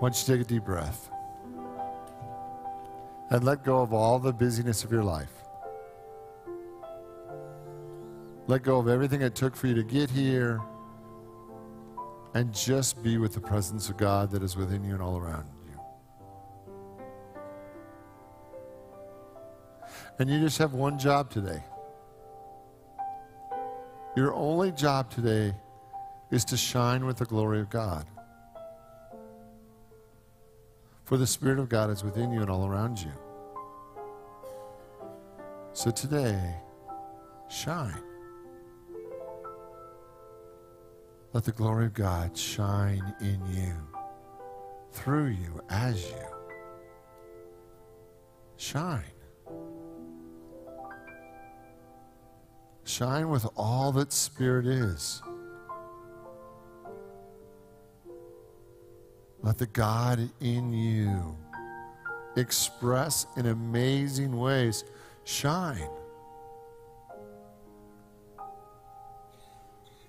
Why don't you take a deep breath and let go of all the busyness of your life. Let go of everything it took for you to get here and just be with the presence of God that is within you and all around you. And you just have one job today. Your only job today is to shine with the glory of God. For the Spirit of God is within you and all around you. So today, shine. Let the glory of God shine in you, through you, as you. Shine. Shine with all that Spirit is. Let the God in you express in amazing ways. Shine.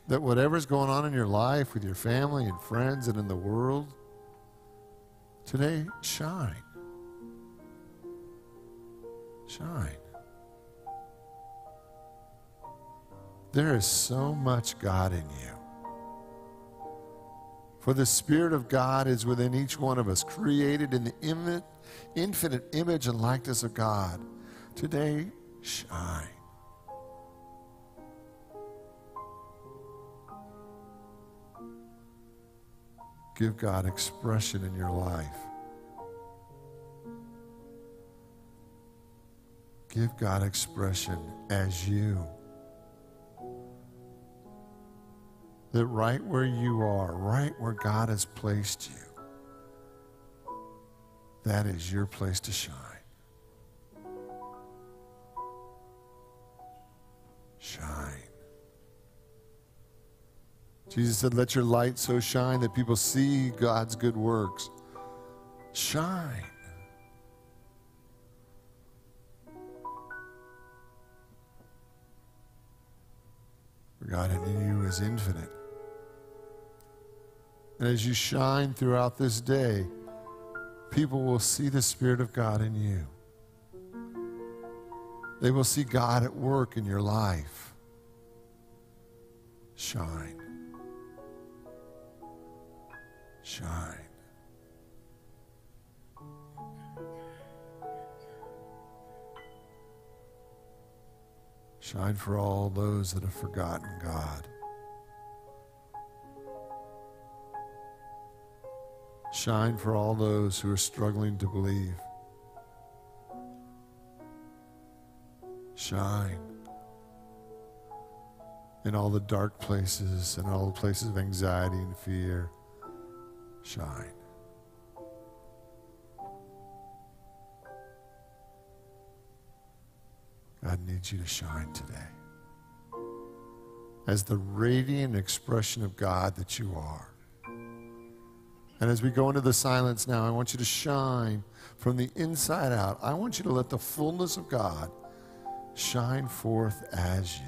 That whatever's going on in your life with your family and friends and in the world, today, shine. Shine. There is so much God in you. For the Spirit of God is within each one of us, created in the infinite image and likeness of God. Today, shine. Give God expression in your life. Give God expression as you. That right where you are, right where God has placed you, that is your place to shine. Shine. Jesus said, let your light so shine that people see God's good works. Shine. For God in you is infinite. And as you shine throughout this day, people will see the Spirit of God in you. They will see God at work in your life. Shine. Shine. Shine for all those that have forgotten God. Shine for all those who are struggling to believe. Shine in all the dark places and all the places of anxiety and fear. Shine. God needs you to shine today as the radiant expression of God that you are. And as we go into the silence now, I want you to shine from the inside out. I want you to let the fullness of God shine forth as you.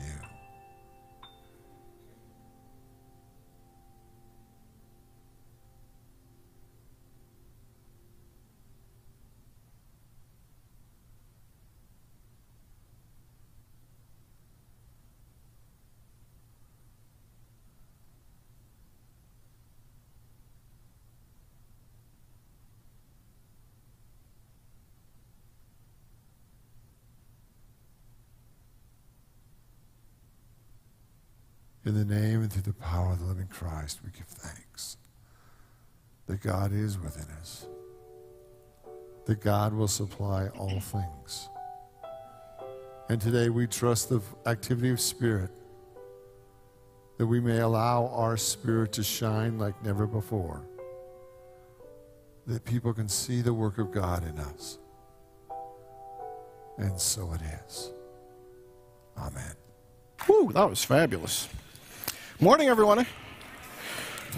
In the name and through the power of the living Christ, we give thanks that God is within us, that God will supply all things. And today we trust the activity of Spirit, that we may allow our spirit to shine like never before, that people can see the work of God in us. And so it is. Amen. Whew, that was fabulous. Morning, everyone.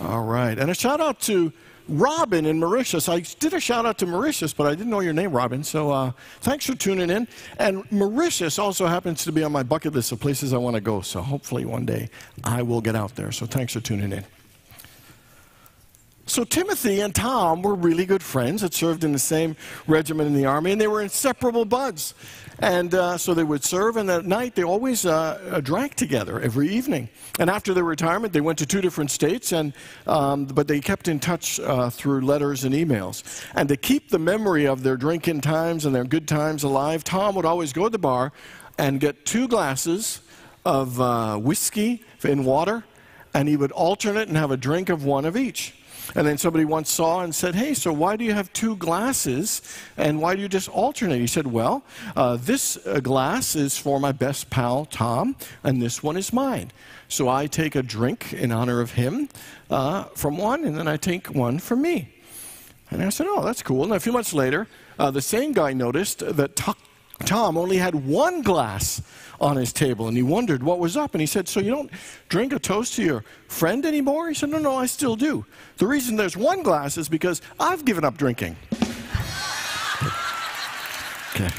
All right. And a shout out to Robin in Mauritius. I did a shout out to Mauritius, but I didn't know your name, Robin. So thanks for tuning in. And Mauritius also happens to be on my bucket list of places I want to go. So hopefully one day I will get out there. So thanks for tuning in. So Timothy and Tom were really good friends that served in the same regiment in the army, and they were inseparable buds. And so they would serve, and at night they always drank together every evening. And after their retirement, they went to 2 different states, but they kept in touch through letters and emails. And to keep the memory of their drinking times and their good times alive, Tom would always go to the bar and get 2 glasses of whiskey in water, and he would alternate and have a drink of one of each. And then somebody once saw and said, hey, so why do you have 2 glasses, and why do you just alternate? He said, well, this glass is for my best pal, Tom, and this one is mine. So I take a drink in honor of him from one, and then I take one for me. And I said, oh, that's cool. And a few months later, the same guy noticed that Tom only had 1 glass on his table, and he wondered what was up. And he said, so you don't drink a toast to your friend anymore? He said, no, I still do. The reason there's 1 glass is because I've given up drinking. Okay.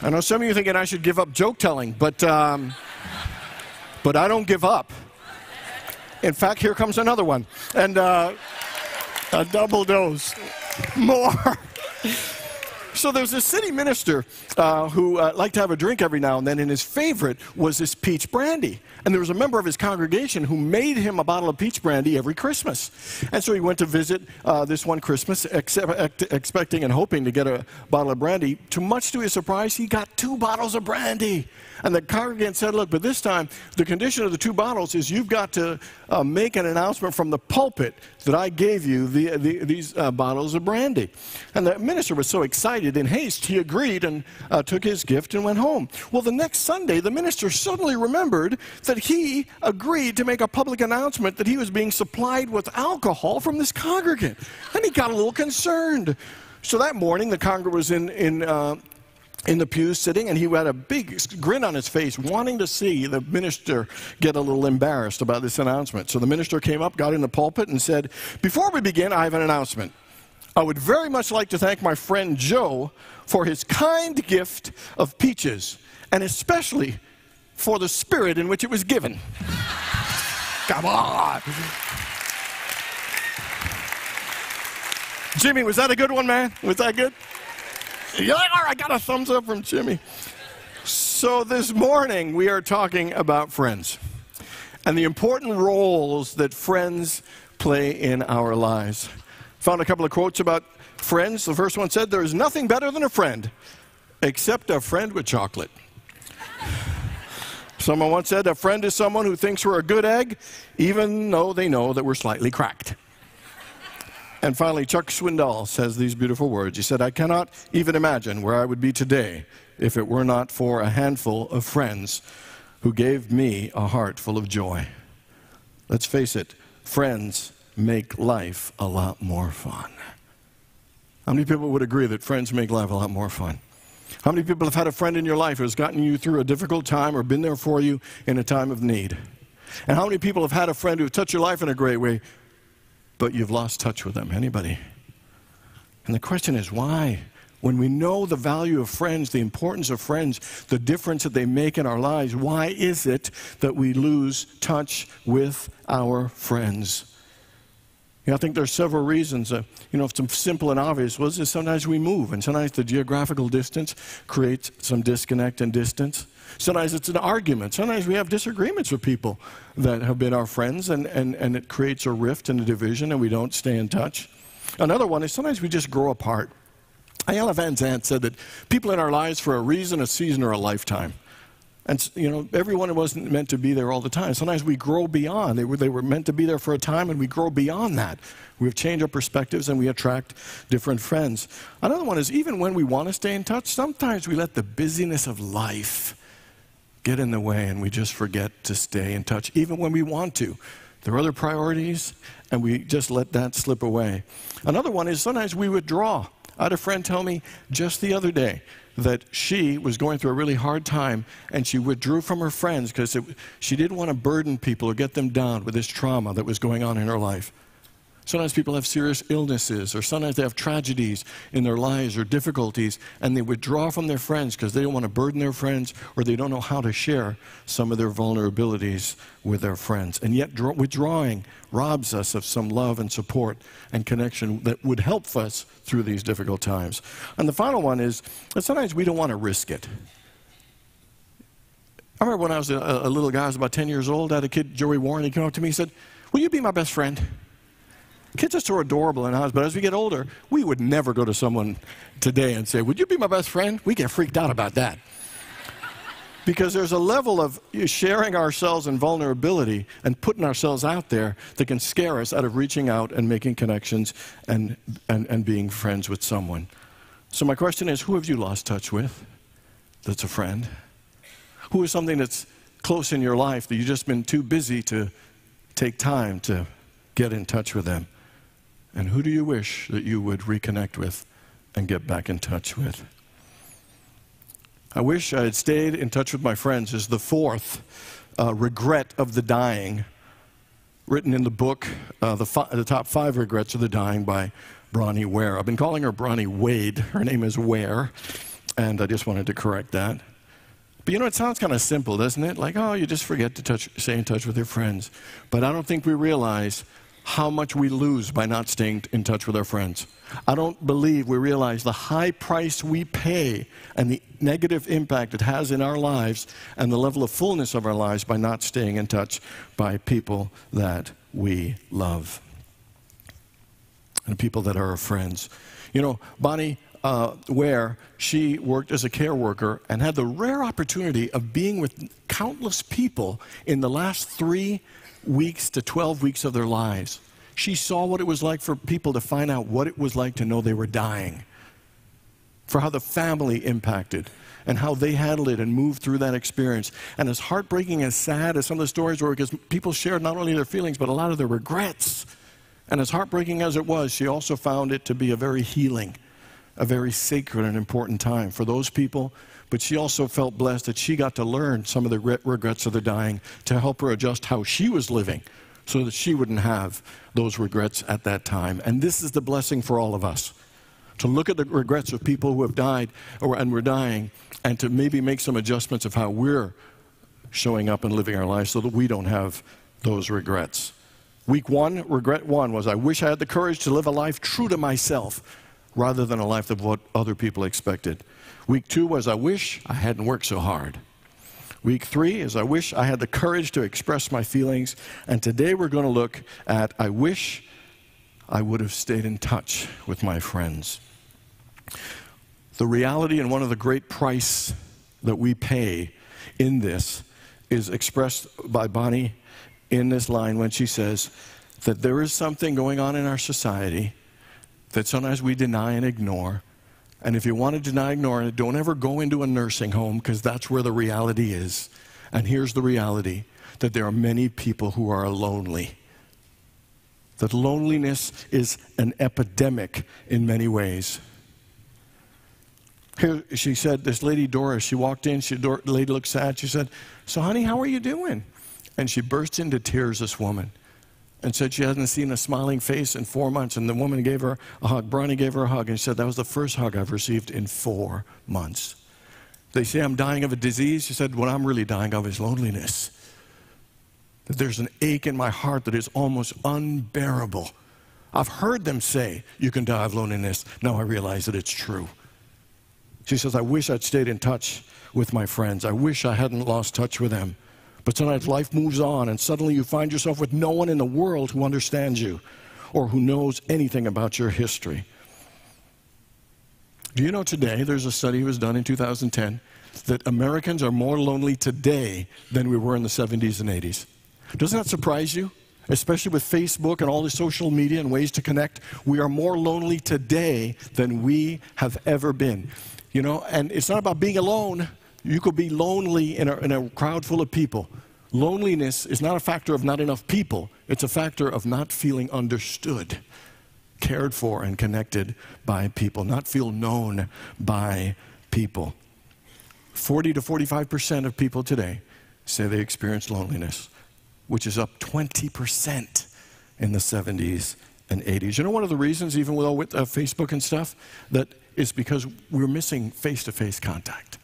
I know some of you are thinking I should give up joke telling, but I don't give up. In fact, here comes another one. And a double dose. More. So there's a city minister who liked to have a drink every now and then, and his favorite was this peach brandy. And there was a member of his congregation who made him a bottle of peach brandy every Christmas. And so he went to visit this one Christmas, expecting and hoping to get a bottle of brandy. Much to his surprise, he got 2 bottles of brandy. And the congregant said, look, but this time, the condition of the 2 bottles is you've got to make an announcement from the pulpit that I gave you these bottles of brandy. And the minister was so excited, in haste, he agreed and took his gift and went home. Well, the next Sunday, the minister suddenly remembered that he agreed to make a public announcement that he was being supplied with alcohol from this congregant. And he got a little concerned. So that morning, the congregant was in the pew sitting, and he had a big grin on his face, wanting to see the minister get a little embarrassed about this announcement. So the minister came up, got in the pulpit, and said, before we begin, I have an announcement. I would very much like to thank my friend Joe for his kind gift of peaches, and especially for the spirit in which it was given. Come on. Jimmy, was that a good one, man? Was that good? Yeah, I got a thumbs up from Jimmy. So this morning we are talking about friends and the important roles that friends play in our lives. Found a couple of quotes about friends. The first one said, there is nothing better than a friend except a friend with chocolate. Someone once said, a friend is someone who thinks we're a good egg even though they know that we're slightly cracked. And finally, Chuck Swindoll says these beautiful words. He said, I cannot even imagine where I would be today if it were not for a handful of friends who gave me a heart full of joy. Let's face it, friends make life a lot more fun. How many people would agree that friends make life a lot more fun? How many people have had a friend in your life who has gotten you through a difficult time or been there for you in a time of need? And how many people have had a friend who touched your life in a great way, but you've lost touch with them? Anybody? And the question is, why? When we know the value of friends, the importance of friends, the difference that they make in our lives, why is it that we lose touch with our friends? I think there's several reasons. Some simple and obvious was is sometimes we move, and sometimes the geographical distance creates some disconnect and distance. Sometimes it's an argument. Sometimes we have disagreements with people that have been our friends, and it creates a rift and a division, and we don't stay in touch. Another one is sometimes we just grow apart. Ayala Van Zandt said that people in our lives for a reason, a season, or a lifetime. And, everyone wasn't meant to be there all the time. Sometimes we grow beyond. They were meant to be there for a time, and we grow beyond that. We've changed our perspectives, and we attract different friends. Another one is even when we want to stay in touch, sometimes we let the busyness of life get in the way, and we just forget to stay in touch, even when we want to. There are other priorities, and we just let that slip away. Another one is sometimes we withdraw. I had a friend tell me just the other day that she was going through a really hard time, and she withdrew from her friends because she didn't want to burden people or get them down with this trauma that was going on in her life. Sometimes people have serious illnesses, or sometimes they have tragedies in their lives or difficulties, and they withdraw from their friends because they don't want to burden their friends, or they don't know how to share some of their vulnerabilities with their friends. And yet withdrawing robs us of some love and support and connection that would help us through these difficult times. And the final one is that sometimes we don't want to risk it. I remember when I was a little guy, I was about 10 years old, I had a kid, Joey Warren, he came up to me and said, "Will you be my best friend?" Kids are so adorable in ours, but as we get older, we would never go to someone today and say, "Would you be my best friend?" We get freaked out about that. Because there's a level of sharing ourselves and vulnerability and putting ourselves out there that can scare us out of reaching out and making connections and being friends with someone. So my question is, who have you lost touch with that's a friend? Who is something that's close in your life that you've just been too busy to take time to get in touch with them? And who do you wish that you would reconnect with and get back in touch with? I wish I had stayed in touch with my friends is the fourth regret of the dying, written in the book, the top 5 regrets of the dying by Bronnie Ware. I've been calling her Bronnie Wade. Her name is Ware, and I just wanted to correct that. But you know, it sounds kind of simple, doesn't it? Like, oh, you just forget to stay in touch with your friends. But I don't think we realize how much we lose by not staying in touch with our friends. I don't believe we realize the high price we pay and the negative impact it has in our lives and the level of fullness of our lives by not staying in touch by people that we love and people that are our friends. You know, Bonnie Ware, she worked as a care worker and had the rare opportunity of being with countless people in the last 3 weeks to 12 weeks of their lives. She saw what it was like for people to find out what it was like to know they were dying, for how the family impacted and how they handled it and moved through that experience. And as heartbreaking and sad as some of the stories were, because people shared not only their feelings but a lot of their regrets, and as heartbreaking as it was, she also found it to be a very healing, a very sacred and important time for those people. But she also felt blessed that she got to learn some of the regrets of the dying to help her adjust how she was living so that she wouldn't have those regrets at that time. And this is the blessing for all of us, to look at the regrets of people who have died and were dying, and to maybe make some adjustments of how we're showing up and living our lives so that we don't have those regrets. Week 1, regret 1 was, I wish I had the courage to live a life true to myself rather than a life of what other people expected. Week 2 was, I wish I hadn't worked so hard. Week 3 is, I wish I had the courage to express my feelings. And today we're going to look at, I wish I would have stayed in touch with my friends. The reality and one of the great price that we pay in this is expressed by Bonnie in this line when she says that there is something going on in our society that sometimes we deny and ignore. And if you want to deny, ignore it, don't ever go into a nursing home, because that's where the reality is. And here's the reality, that there are many people who are lonely. That loneliness is an epidemic in many ways. Here, she said, this lady Doris, she walked in, the lady looked sad, she said, "So honey, how are you doing?" And she burst into tears, this woman, and said she hasn't seen a smiling face in 4 months. And the woman gave her a hug. Bronnie gave her a hug, and she said, that was the first hug I've received in 4 months. They say I'm dying of a disease. She said, what I'm really dying of is loneliness. That there's an ache in my heart that is almost unbearable. I've heard them say, you can die of loneliness. Now I realize that it's true. She says, I wish I'd stayed in touch with my friends. I wish I hadn't lost touch with them. But sometimes life moves on, and suddenly you find yourself with no one in the world who understands you or who knows anything about your history. Do you know today, there's a study that was done in 2010, that Americans are more lonely today than we were in the 70s and 80s. Doesn't that surprise you? Especially with Facebook and all the social media and ways to connect, we are more lonely today than we have ever been. You know, and it's not about being alone. You could be lonely in a crowd full of people. Loneliness is not a factor of not enough people. It's a factor of not feeling understood, cared for, and connected by people, not feel known by people. 40 to 45% of people today say they experience loneliness, which is up 20% in the 70s and 80s. You know one of the reasons, even with Facebook and stuff, that is because we're missing face-to-face contact.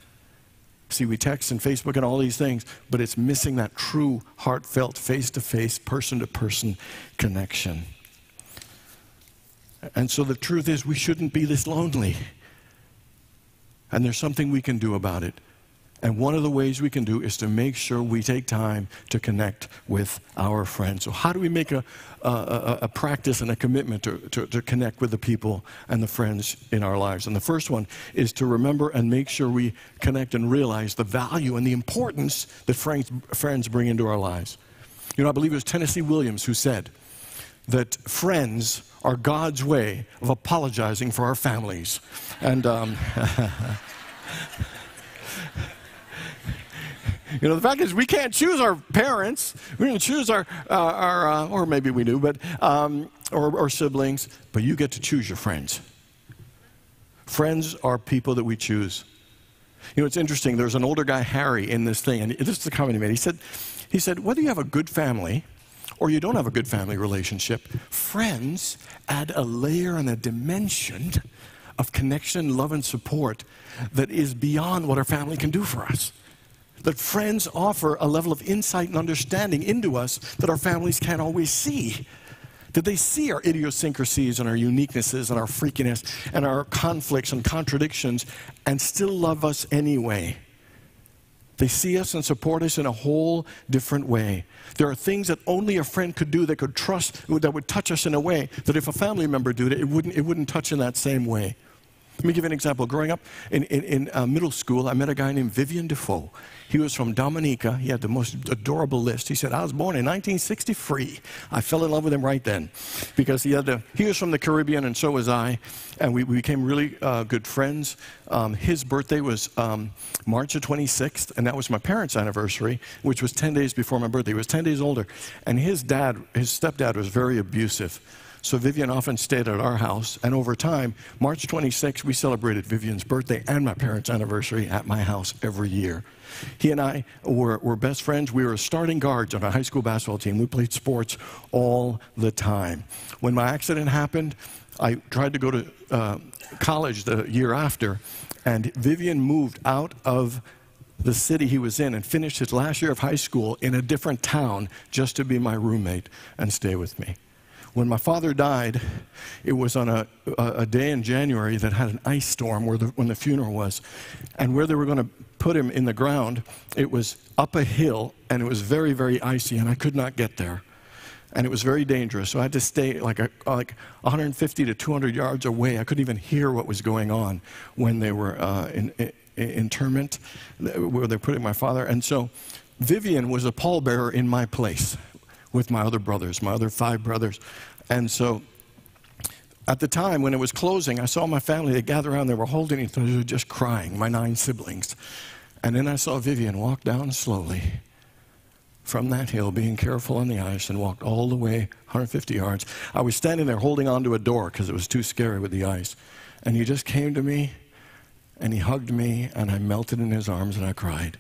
See, we text and Facebook and all these things, but it's missing that true, heartfelt, face-to-face, person-to-person connection. And so the truth is, we shouldn't be this lonely. And there's something we can do about it. And one of the ways we can do is to make sure we take time to connect with our friends. So how do we make a practice and a commitment to connect with the people and the friends in our lives? And the first one is to remember and make sure we connect and realize the value and the importance that friends bring into our lives. You know, I believe it was Tennessee Williams who said that friends are God's way of apologizing for our families. And you know, the fact is we can't choose our parents. We didn't choose our or maybe we do, but, or siblings, but you get to choose your friends. Friends are people that we choose. You know, it's interesting. There's an older guy, Harry, in this thing, and this is the comment he made. He said, whether you have a good family or you don't have a good family relationship, friends add a layer and a dimension of connection, love, and support that is beyond what our family can do for us. That friends offer a level of insight and understanding into us that our families can't always see. That they see our idiosyncrasies and our uniquenesses and our freakiness and our conflicts and contradictions and still love us anyway. They see us and support us in a whole different way. There are things that only a friend could do that could trust, that would touch us in a way that if a family member did it, it wouldn't touch in that same way. Let me give you an example. Growing up in middle school, I met a guy named Vivian Defoe. He was from Dominica. He had the most adorable list. He said, I was born in 1963. I fell in love with him right then because he was from the Caribbean and so was I, and we became really good friends. His birthday was March the 26th, and that was my parents' anniversary, which was 10 days before my birthday. He was 10 days older, and his stepdad was very abusive. So Vivian often stayed at our house, and over time, March 26th, we celebrated Vivian's birthday and my parents' anniversary at my house every year. He and I were best friends. We were starting guards on a high school basketball team. We played sports all the time. When my accident happened, I tried to go to college the year after, and Vivian moved out of the city he was in and finished his last year of high school in a different town just to be my roommate and stay with me. When my father died, it was on a day in January that had an ice storm when the funeral was. And where they were going to put him in the ground, it was up a hill, and it was very, very icy, and I could not get there. And it was very dangerous, so I had to stay like 150 to 200 yards away. I couldn't even hear what was going on when they were in interment, where they were putting my father. And so Vivian was a pallbearer in my place with my other brothers, my other 5 brothers. And so at the time when it was closing, I saw my family, they gathered around, they were holding each other, just crying, my 9 siblings. And then I saw Vivian walk down slowly from that hill, being careful on the ice, and walked all the way 150 yards. I was standing there holding onto a door because it was too scary with the ice. And he just came to me, and he hugged me, and I melted in his arms, and I cried.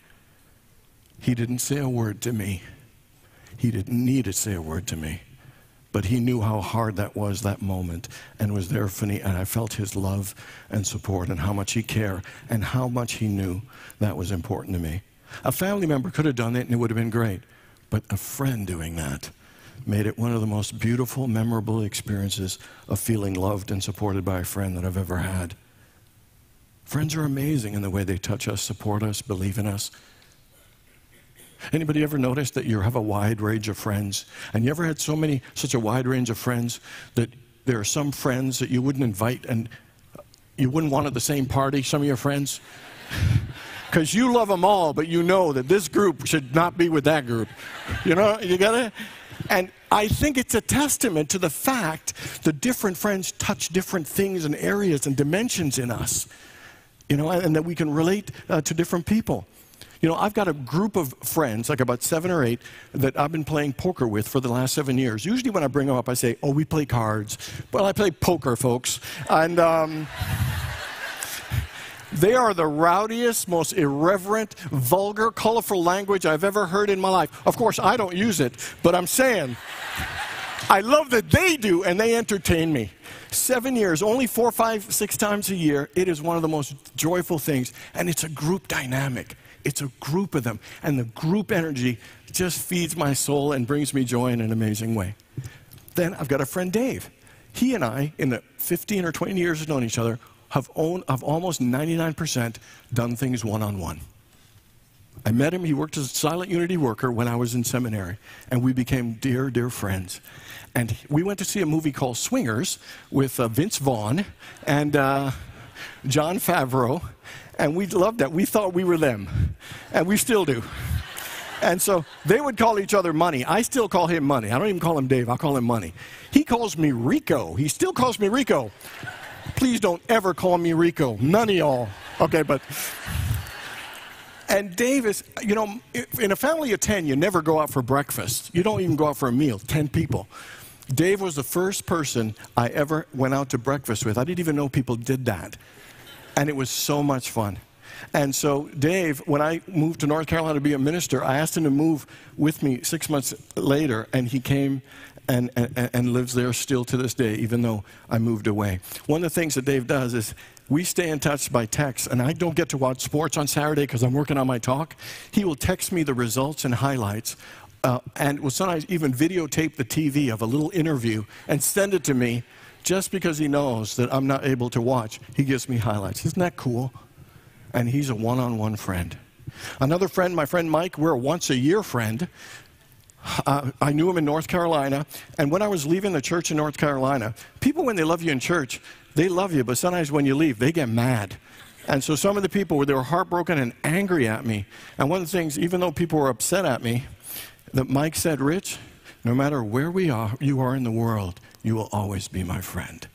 He didn't say a word to me. He didn't need to say a word to me, but he knew how hard that was, that moment, and was there for me, and I felt his love and support and how much he cared and how much he knew that was important to me. A family member could have done it and it would have been great, but a friend doing that made it one of the most beautiful, memorable experiences of feeling loved and supported by a friend that I've ever had. Friends are amazing in the way they touch us, support us, believe in us. Anybody ever noticed that you have a wide range of friends? And you ever had such a wide range of friends that there are some friends that you wouldn't invite and you wouldn't want at the same party, some of your friends? Because you love them all, but you know that this group should not be with that group. You know, you got it? And I think it's a testament to the fact that different friends touch different things and areas and dimensions in us, you know, and that we can relate to different people. You know, I've got a group of friends, like about 7 or 8, that I've been playing poker with for the last 7 years. Usually when I bring them up, I say, oh, we play cards. Well, I play poker, folks. And they are the rowdiest, most irreverent, vulgar, colorful language I've ever heard in my life. Of course, I don't use it, but I'm saying, I love that they do, and they entertain me. 7 years, only 4, 5, 6 times a year. It is one of the most joyful things, and it's a group dynamic. It's a group of them, and the group energy just feeds my soul and brings me joy in an amazing way. Then I've got a friend, Dave. He and I, in the 15 or 20 years of knowing each other, have almost 99% done things one-on-one. I met him. He worked as a silent unity worker when I was in seminary, and we became dear, dear friends. And we went to see a movie called Swingers with Vince Vaughn and Jon Favreau, and we loved that. We thought we were them, and we still do. And so they would call each other Money. I still call him Money. I don't even call him Dave. I'll call him Money. He calls me Rico. He still calls me Rico. Please don't ever call me Rico. None of y'all. Okay, but... And Dave is, you know, in a family of 10, you never go out for breakfast. You don't even go out for a meal, 10 people. Dave was the first person I ever went out to breakfast with. I didn't even know people did that. And it was so much fun. And so Dave, when I moved to North Carolina to be a minister, I asked him to move with me 6 months later, and he came and lives there still to this day, even though I moved away. One of the things that Dave does is we stay in touch by text, and I don't get to watch sports on Saturday because I'm working on my talk. He will text me the results and highlights, and will sometimes even videotape the TV of a little interview and send it to me just because he knows that I'm not able to watch. He gives me highlights. Isn't that cool? And he's a one-on-one friend. Another friend, my friend Mike, we're a once-a-year friend. I knew him in North Carolina, and when I was leaving the church in North Carolina, people, when they love you in church, they love you, but sometimes when you leave, they get mad. And so some of the people, they were heartbroken and angry at me. And one of the things, even though people were upset at me, that Mike said, Rich, no matter where you are in the world, you will always be my friend.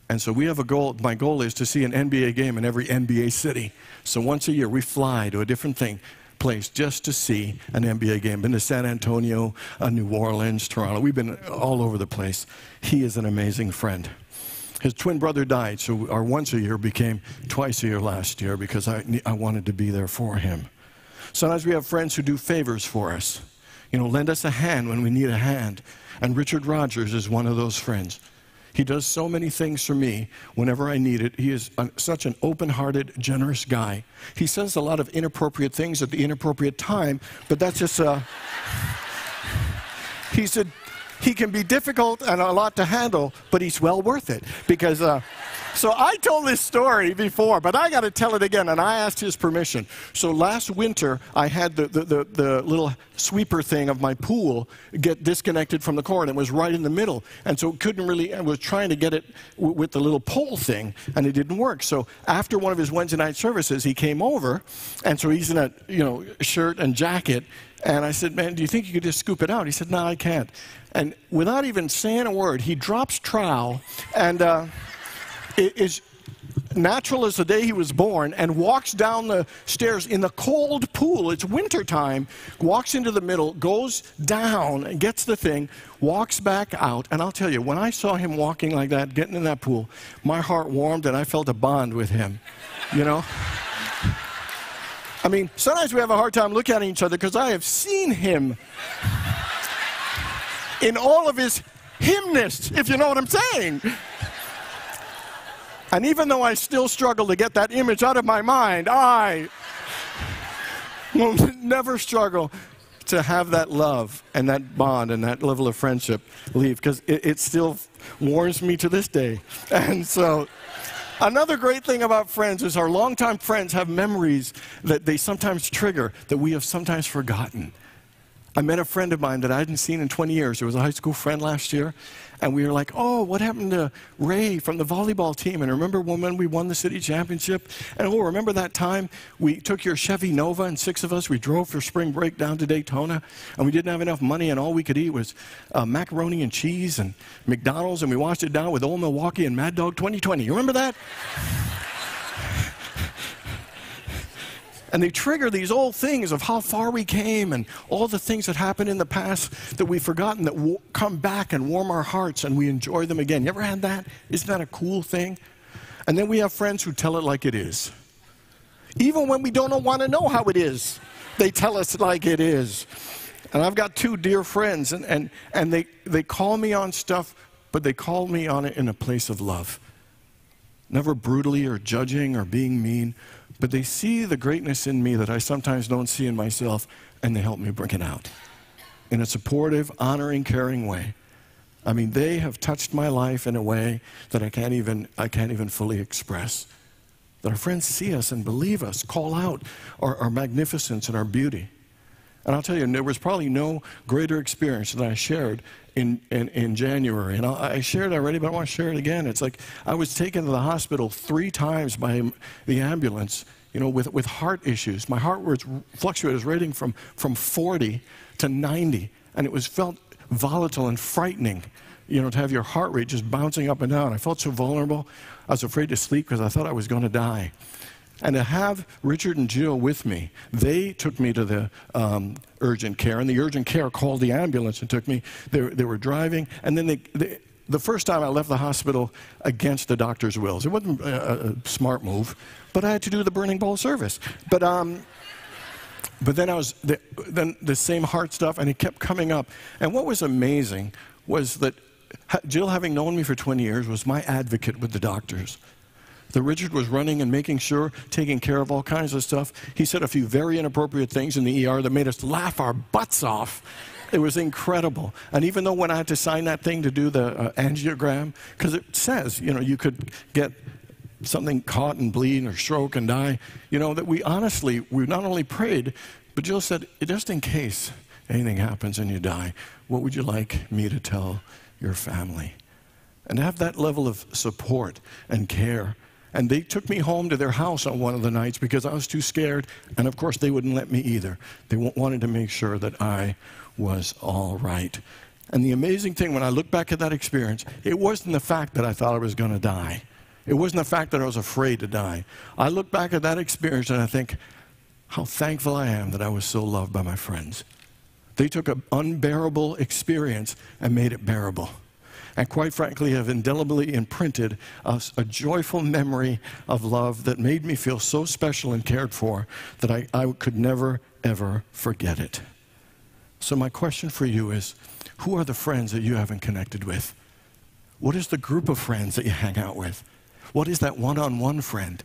And so we have a goal. My goal is to see an NBA game in every NBA city. So once a year, we fly to a different place just to see an NBA game. Been to San Antonio, New Orleans, Toronto. We've been all over the place. He is an amazing friend. His twin brother died, so our once a year became twice a year last year because I wanted to be there for him. Sometimes we have friends who do favors for us. You know, lend us a hand when we need a hand. And Richard Rogers is one of those friends. He does so many things for me whenever I need it. He is such an open-hearted, generous guy. He says a lot of inappropriate things at the inappropriate time, but that's just... He can be difficult and a lot to handle, but he's well worth it. Because, so I told this story before, but I got to tell it again, and I asked his permission. So last winter, I had the little sweeper thing of my pool get disconnected from the cord, and it was right in the middle. And so I was trying to get it with the little pole thing, and it didn't work. So after one of his Wednesday night services, he came over, and so he's in a shirt and jacket, and I said, man, do you think you could just scoop it out? He said, no, I can't. And without even saying a word, he drops trowel and is natural as the day he was born and walks down the stairs in the cold pool. It's wintertime, walks into the middle, goes down and gets the thing, walks back out. And I'll tell you, when I saw him walking like that, getting in that pool, my heart warmed and I felt a bond with him, you know? I mean, sometimes we have a hard time looking at each other because I have seen him in all of his hymnness, if you know what I'm saying. And even though I still struggle to get that image out of my mind, I will never struggle to have that love and that bond and that level of friendship leave, because it still warms me to this day. And so... Another great thing about friends is our longtime friends have memories that they sometimes trigger that we have sometimes forgotten. I met a friend of mine that I hadn't seen in 20 years. It was a high school friend last year. And we were like, oh, what happened to Ray from the volleyball team? And remember when we won the city championship? And oh, remember that time we took your Chevy Nova and 6 of us, we drove for spring break down to Daytona, and we didn't have enough money, and all we could eat was macaroni and cheese and McDonald's, and we washed it down with Old Milwaukee and Mad Dog 2020. You remember that? And they trigger these old things of how far we came and all the things that happened in the past that we've forgotten that come back and warm our hearts and we enjoy them again. You ever had that? Isn't that a cool thing? And then we have friends who tell it like it is. Even when we don't want to know how it is, they tell us like it is. And I've got two dear friends, and they call me on stuff, but they call me on it in a place of love. Never brutally or judging or being mean, but they see the greatness in me that I sometimes don't see in myself, and they help me bring it out in a supportive, honoring, caring way. I mean, they have touched my life in a way that I can't even fully express. That our friends see us and believe us, call out our magnificence and our beauty. And I'll tell you, there was probably no greater experience than I shared in January. And I shared it already, but I want to share it again. It's like I was taken to the hospital 3 times by the ambulance, with heart issues. My heart was fluctuated, was rating from 40 to 90. And it was felt volatile and frightening, to have your heart rate just bouncing up and down. I felt so vulnerable. I was afraid to sleep because I thought I was going to die. And to have Richard and Jill with me, they took me to the urgent care, and the urgent care called the ambulance and took me. They were driving, and then the first time I left the hospital against the doctor's wills. It wasn't a smart move, but I had to do the burning bowl service. But then I was then the same heart stuff, and it kept coming up. And what was amazing was that Jill, having known me for 20 years, was my advocate with the doctors. That Richard was running and making sure, taking care of all kinds of stuff. He said a few very inappropriate things in the ER that made us laugh our butts off. It was incredible. And even though when I had to sign that thing to do the angiogram, because it says, you could get something caught and bleed or stroke and die, that we not only prayed, but Jill said, just in case anything happens and you die, what would you like me to tell your family? And to have that level of support and care. And they took me home to their house on one of the nights because I was too scared, and of course they wouldn't let me either. They wanted to make sure that I was all right. And the amazing thing, when I look back at that experience, it wasn't the fact that I thought I was going to die. It wasn't the fact that I was afraid to die. I look back at that experience and I think, how thankful I am that I was so loved by my friends. They took an unbearable experience and made it bearable. And quite frankly, have indelibly imprinted a joyful memory of love that made me feel so special and cared for that I could never, ever forget it. So my question for you is, who are the friends that you haven't connected with? What is the group of friends that you hang out with? What is that one-on-one friend?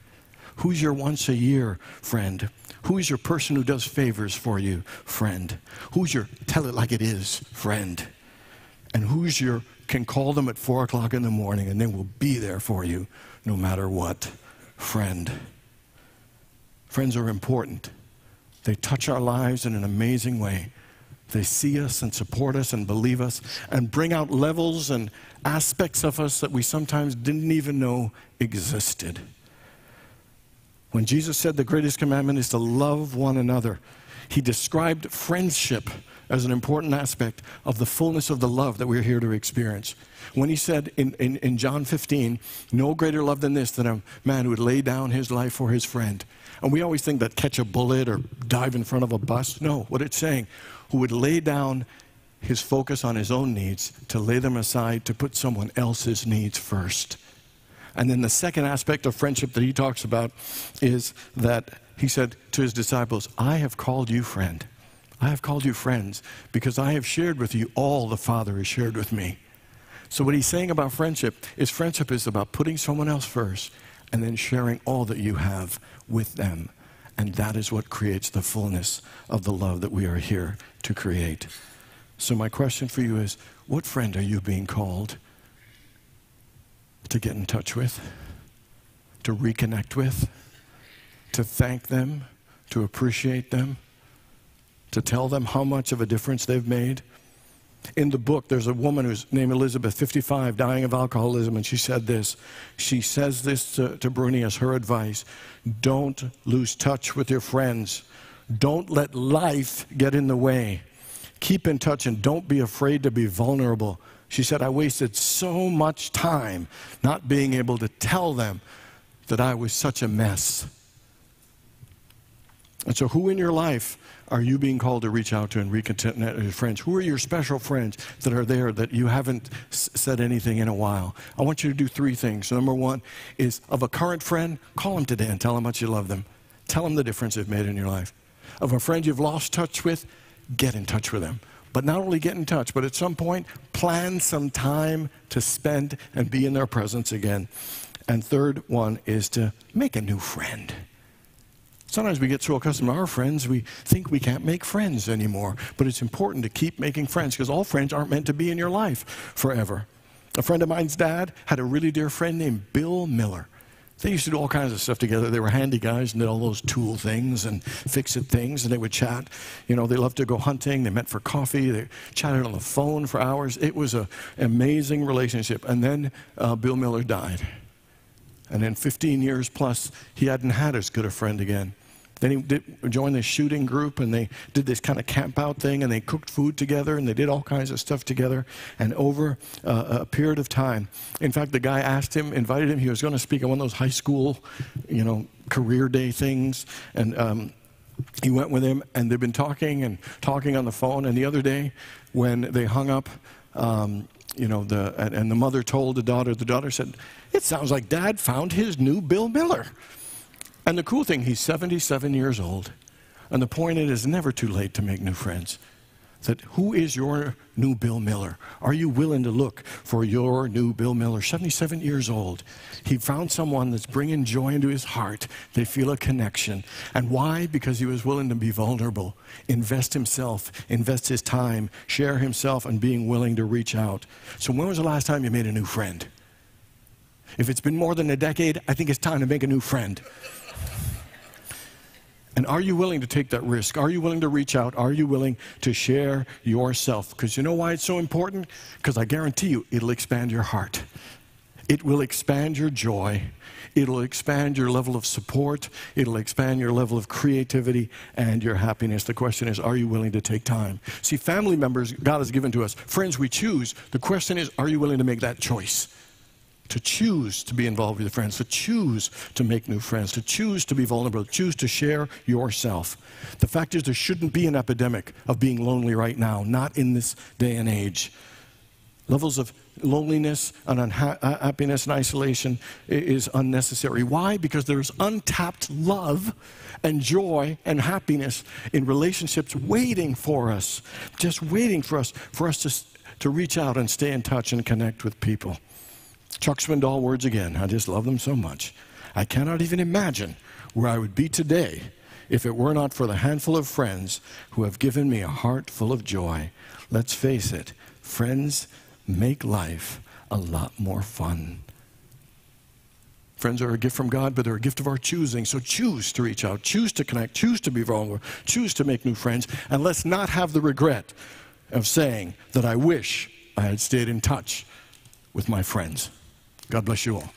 Who's your once-a-year friend? Who's your person who does favors for you friend? Who's your tell-it-like-it-is friend? And who's your can call them at 4 o'clock in the morning and they will be there for you no matter what friend? Friends are important. They touch our lives in an amazing way. They see us and support us and believe us and bring out levels and aspects of us that we sometimes didn't even know existed. When Jesus said the greatest commandment is to love one another, he described friendship as an important aspect of the fullness of the love that we're here to experience. When he said in John 15, no greater love than this, than a man who would lay down his life for his friend. And we always think that catch a bullet or dive in front of a bus. No, what it's saying, who would lay down his focus on his own needs to lay them aside to put someone else's needs first. And then the second aspect of friendship that he talks about is that he said to his disciples, I have called you friend. I have called you friends because I have shared with you all the Father has shared with me. So what he's saying about friendship is about putting someone else first and then sharing all that you have with them. And that is what creates the fullness of the love that we are here to create. So my question for you is, what friend are you being called to get in touch with, to reconnect with, to thank them, to appreciate them, to tell them how much of a difference they've made? In the book, there's a woman who's named Elizabeth, 55, dying of alcoholism, and she said this. She says this to Bruni as her advice. Don't lose touch with your friends. Don't let life get in the way. Keep in touch and don't be afraid to be vulnerable. She said, I wasted so much time not being able to tell them that I was such a mess. And so who in your life are you being called to reach out to and reconnect with your friends? Who are your special friends that are there that you haven't said anything in a while? I want you to do 3 things. Number 1 is, of a current friend, call them today and tell them how much you love them. Tell them the difference they've made in your life. Of a friend you've lost touch with, get in touch with them. But not only get in touch, but at some point, plan some time to spend and be in their presence again. And third one is to make a new friend. Sometimes we get so accustomed to our friends, we think we can't make friends anymore. But it's important to keep making friends, because all friends aren't meant to be in your life forever. A friend of mine's dad had a really dear friend named Bill Miller. They used to do all kinds of stuff together. They were handy guys and did all those tool things and fix-it things, and they would chat. You know, they loved to go hunting. They met for coffee. They chatted on the phone for hours. It was an amazing relationship. And then Bill Miller died. And in 15 years plus, he hadn't had as good a friend again. Then he joined this shooting group, and they did this kind of camp-out thing, and they cooked food together, and they did all kinds of stuff together. And over a period of time, in fact, the guy invited him. He was going to speak at one of those high school, career day things. And he went with him, and they've been talking on the phone. And the other day, when they hung up, and the mother told the daughter said, "It sounds like Dad found his new Bill Miller." And the cool thing, he's 77 years old. And the point is, it's never too late to make new friends. That who is your new Bill Miller? Are you willing to look for your new Bill Miller? 77 years old. He found someone that's bringing joy into his heart. They feel a connection. And why? Because he was willing to be vulnerable, invest himself, invest his time, share himself, and being willing to reach out. So when was the last time you made a new friend? If it's been more than a decade, I think it's time to make a new friend. And are you willing to take that risk? Are you willing to reach out? Are you willing to share yourself? Because you know why it's so important? Because I guarantee you, it'll expand your heart. It will expand your joy. It'll expand your level of support. It'll expand your level of creativity and your happiness. The question is, are you willing to take time? See, family members God has given to us. Friends we choose. The question is, are you willing to make that choice? To choose to be involved with your friends, to choose to make new friends, to choose to be vulnerable, to choose to share yourself. The fact is, there shouldn't be an epidemic of being lonely right now, not in this day and age. Levels of loneliness and unhappiness and isolation is unnecessary. Why? Because there's untapped love and joy and happiness in relationships waiting for us, just waiting for us to reach out and stay in touch and connect with people. Chuck Swindoll words again. I just love them so much. I cannot even imagine where I would be today if it were not for the handful of friends who have given me a heart full of joy. Let's face it, friends make life a lot more fun. Friends are a gift from God, but they're a gift of our choosing. So choose to reach out, choose to connect, choose to be vulnerable, choose to make new friends, and let's not have the regret of saying that I wish I had stayed in touch with my friends. God bless you all.